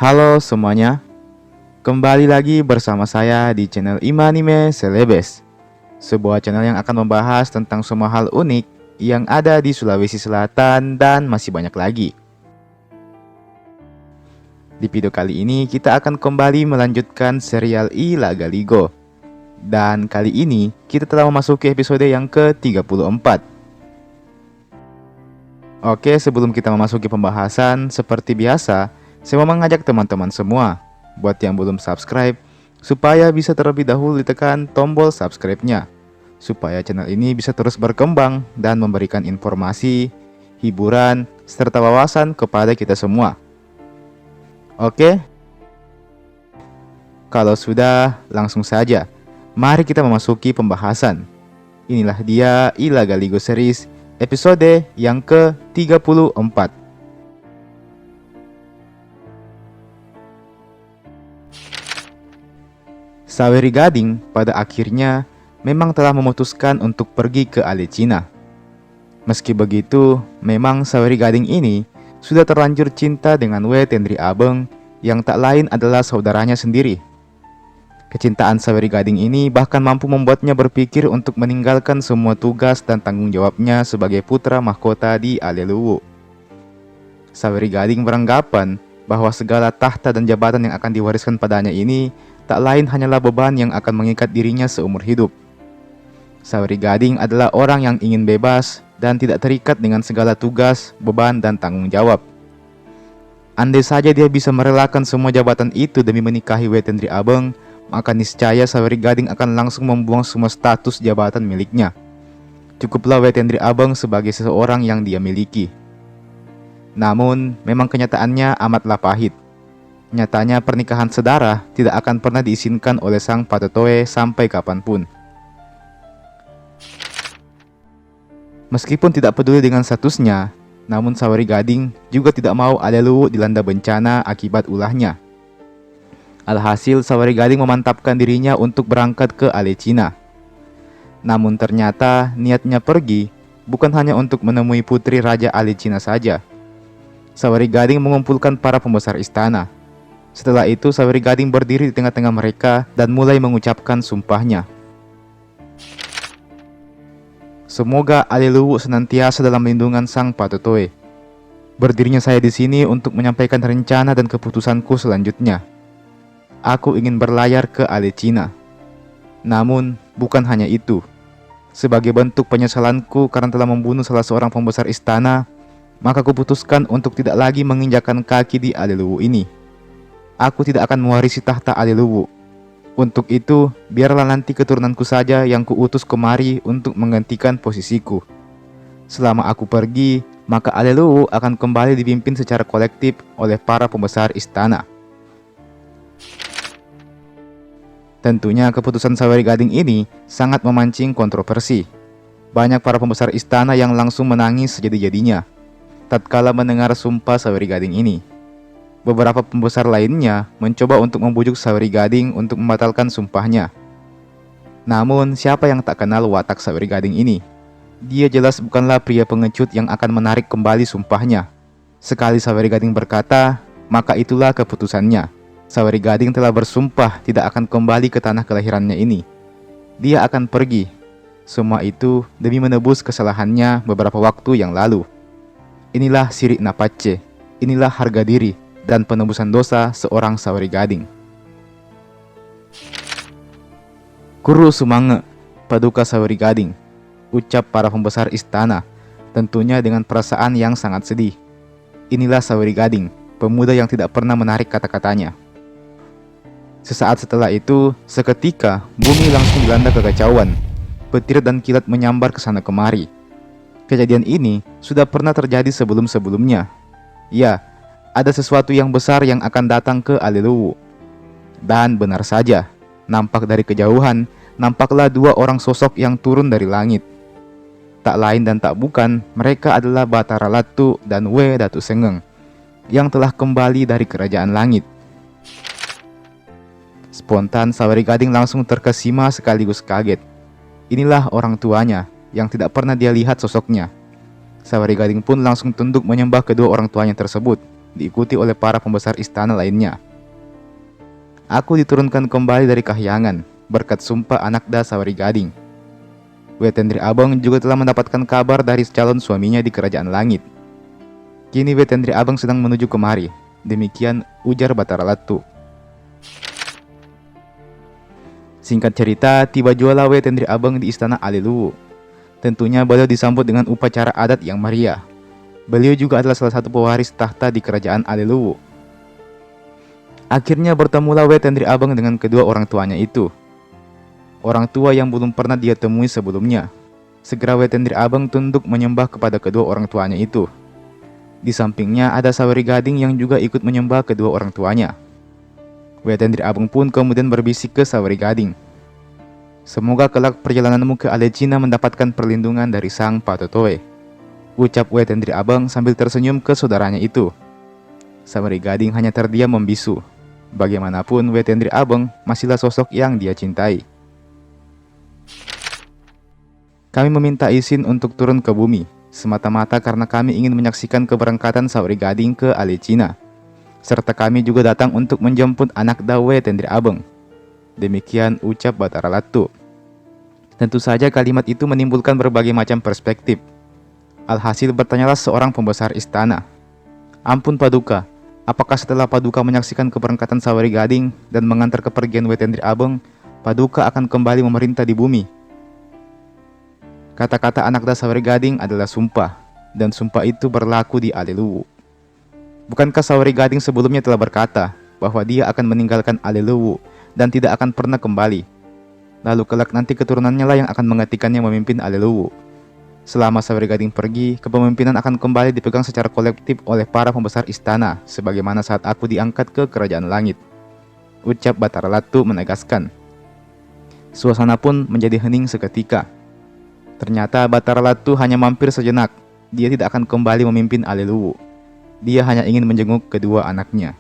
Halo semuanya, kembali lagi bersama saya di channel Imanime Celebes, sebuah channel yang akan membahas tentang semua hal unik yang ada di Sulawesi Selatan dan masih banyak lagi. Di video kali ini kita akan kembali melanjutkan serial I Laga Ligo. Dan kali ini kita telah memasuki episode yang ke-34. Oke, sebelum kita memasuki pembahasan, seperti biasa, saya mau mengajak teman-teman semua buat yang belum subscribe, supaya bisa terlebih dahulu ditekan tombol subscribe-nya, supaya channel ini bisa terus berkembang dan memberikan informasi, hiburan, serta wawasan kepada kita semua. Oke? Kalau sudah, langsung saja. Mari kita memasuki pembahasan. Inilah dia I Laga Ligo Series episode yang ke-34. Saweri Gading pada akhirnya memang telah memutuskan untuk pergi ke Alecina. Meski begitu, memang Saweri Gading ini sudah terlanjur cinta dengan Wetendri Abeng yang tak lain adalah saudaranya sendiri. Kecintaan Saweri Gading ini bahkan mampu membuatnya berpikir untuk meninggalkan semua tugas dan tanggung jawabnya sebagai putra mahkota di Aleluwu. Saweri Gading beranggapan bahwa segala tahta dan jabatan yang akan diwariskan padanya ini tak lain hanyalah beban yang akan mengikat dirinya seumur hidup. Saweri Gading adalah orang yang ingin bebas dan tidak terikat dengan segala tugas, beban, dan tanggung jawab. Andai saja dia bisa merelakan semua jabatan itu demi menikahi Wetendri Abeng, maka niscaya Saweri Gading akan langsung membuang semua status jabatan miliknya. Cukuplah Wetendri Abeng sebagai seseorang yang dia miliki. Namun, memang kenyataannya amatlah pahit. Nyatanya pernikahan sedara tidak akan pernah diizinkan oleh sang Patotoe sampai kapanpun. Meskipun tidak peduli dengan statusnya, namun Saweri Gading juga tidak mau Aleluwu dilanda bencana akibat ulahnya. Alhasil Saweri Gading memantapkan dirinya untuk berangkat ke Alecina. Namun ternyata niatnya pergi bukan hanya untuk menemui putri Raja Alecina saja. Saweri Gading mengumpulkan para pembesar istana. Setelah itu Saweri Gading berdiri di tengah-tengah mereka dan mulai mengucapkan sumpahnya. Semoga Aleluwu senantiasa dalam lindungan sang Patotoe. Berdirinya saya di sini untuk menyampaikan rencana dan keputusanku selanjutnya. Aku ingin berlayar ke Alecina. Namun, bukan hanya itu. Sebagai bentuk penyesalanku karena telah membunuh salah seorang pembesar istana, maka kuputuskan untuk tidak lagi menginjakkan kaki di Aleluwu ini. Aku tidak akan mewarisi tahta Aleluwu. Untuk itu, biarlah nanti keturunanku saja yang kuutus kemari untuk menggantikan posisiku. Selama aku pergi, maka Aleluwu akan kembali dipimpin secara kolektif oleh para pembesar istana. Tentunya keputusan Saweri Gading ini sangat memancing kontroversi. Banyak para pembesar istana yang langsung menangis sejadi-jadinya tatkala mendengar sumpah Saweri Gading ini. Beberapa pembesar lainnya mencoba untuk membujuk Saweri Gading untuk membatalkan sumpahnya. Namun siapa yang tak kenal watak Saweri Gading ini? Dia jelas bukanlah pria pengecut yang akan menarik kembali sumpahnya. Sekali Saweri Gading berkata, maka itulah keputusannya. Saweri Gading telah bersumpah tidak akan kembali ke tanah kelahirannya ini. Dia akan pergi. Semua itu demi menebus kesalahannya beberapa waktu yang lalu. Inilah Sirik Napace. Inilah harga diri dan penebusan dosa seorang Saweri Gading. Kuru Sumange, Paduka Saweri Gading, ucap para pembesar istana, tentunya dengan perasaan yang sangat sedih. Inilah Saweri Gading, pemuda yang tidak pernah menarik kata-katanya. Sesaat setelah itu, seketika bumi langsung dilanda kekacauan. Petir dan kilat menyambar ke sana kemari. Kejadian ini sudah pernah terjadi sebelum-sebelumnya. Ya, ada sesuatu yang besar yang akan datang ke Aleluwu. Dan benar saja, nampak dari kejauhan, nampaklah dua orang sosok yang turun dari langit. Tak lain dan tak bukan, mereka adalah Batara Latu dan We Datu Sengeng yang telah kembali dari kerajaan langit. Spontan Saweri Gading langsung terkesima sekaligus kaget. Inilah orang tuanya yang tidak pernah dia lihat sosoknya. Saweri Gading pun langsung tunduk menyembah kedua orang tuanya tersebut. diikuti oleh para pembesar istana lainnya. Aku diturunkan kembali dari kahyangan berkat sumpah Anakda Sawargi. Wetendri Abang juga telah mendapatkan kabar dari calon suaminya di kerajaan langit. Kini Wetendri Abang sedang menuju kemari. Demikian ujar Batara Latu. Singkat cerita, tiba jualah Wetendri Abang di istana Aliluwu. Tentunya beliau disambut dengan upacara adat yang meriah. Beliau juga adalah salah satu pewaris tahta di kerajaan Aliluwu. Akhirnya bertemulah Wetendri Abang dengan kedua orang tuanya itu. Orang tua yang belum pernah dia temui sebelumnya. Segera Wetendri Abang tunduk menyembah kepada kedua orang tuanya itu. Di sampingnya ada Sawargi yang juga ikut menyembah kedua orang tuanya. Wetendri Abang pun kemudian berbisik ke Sawargi. Semoga kelak perjalananmu ke Alecina mendapatkan perlindungan dari Sang Patotoe. Ucap Wetendri Abang sambil tersenyum ke saudaranya itu. Sawargi hanya terdiam membisu. Bagaimanapun Wetendri Abang masihlah sosok yang dia cintai. Kami meminta izin untuk turun ke bumi, semata-mata karena kami ingin menyaksikan keberangkatan Sawargi ke Alecina. Serta kami juga datang untuk menjemput Anakda Wetendri Abang. Demikian ucap Batara Latu. Tentu saja kalimat itu menimbulkan berbagai macam perspektif. Alhasil bertanyalah seorang pembesar istana. Ampun Paduka, apakah setelah Paduka menyaksikan keberangkatan Sawargi dan mengantar kepergian Wetendri Abang, Paduka akan kembali memerintah di bumi? Kata-kata Anakda Sawargi adalah sumpah, dan sumpah itu berlaku di Aliluwu. Bukankah Sawargi sebelumnya telah berkata bahwa dia akan meninggalkan Aliluwu dan tidak akan pernah kembali? Lalu kelak nanti keturunannya lah yang akan menggantikannya memimpin Aliluwu. Selama Sawargi pergi, kepemimpinan akan kembali dipegang secara kolektif oleh para pembesar istana, sebagaimana saat aku diangkat ke kerajaan langit. Ucap Batara Latu menegaskan. Suasana pun menjadi hening seketika. Ternyata Batara Latu hanya mampir sejenak. Dia tidak akan kembali memimpin Aliluwu. Dia hanya ingin menjenguk kedua anaknya.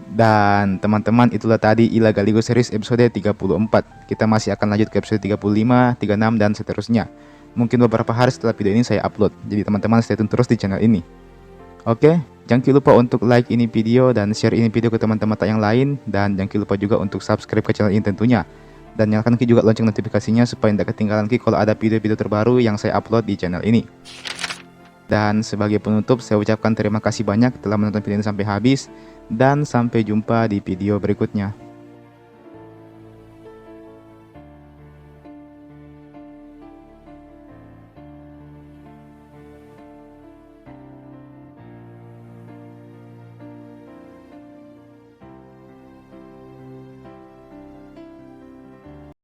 Dan teman-teman, itulah tadi Ila Galigo series episode 34. Kita masih akan lanjut ke episode 35, 36 dan seterusnya. Mungkin beberapa hari setelah video ini saya upload. Jadi teman-teman stay tune terus di channel ini. Oke, jangan lupa untuk like ini video dan share ini video ke teman-teman yang lain. Dan jangan lupa juga untuk subscribe ke channel ini tentunya. Dan nyalakan juga lonceng notifikasinya supaya tidak ketinggalan kalau ada video-video terbaru yang saya upload di channel ini. Dan sebagai penutup, saya ucapkan terima kasih banyak telah menonton video ini sampai habis. Dan sampai jumpa di video berikutnya.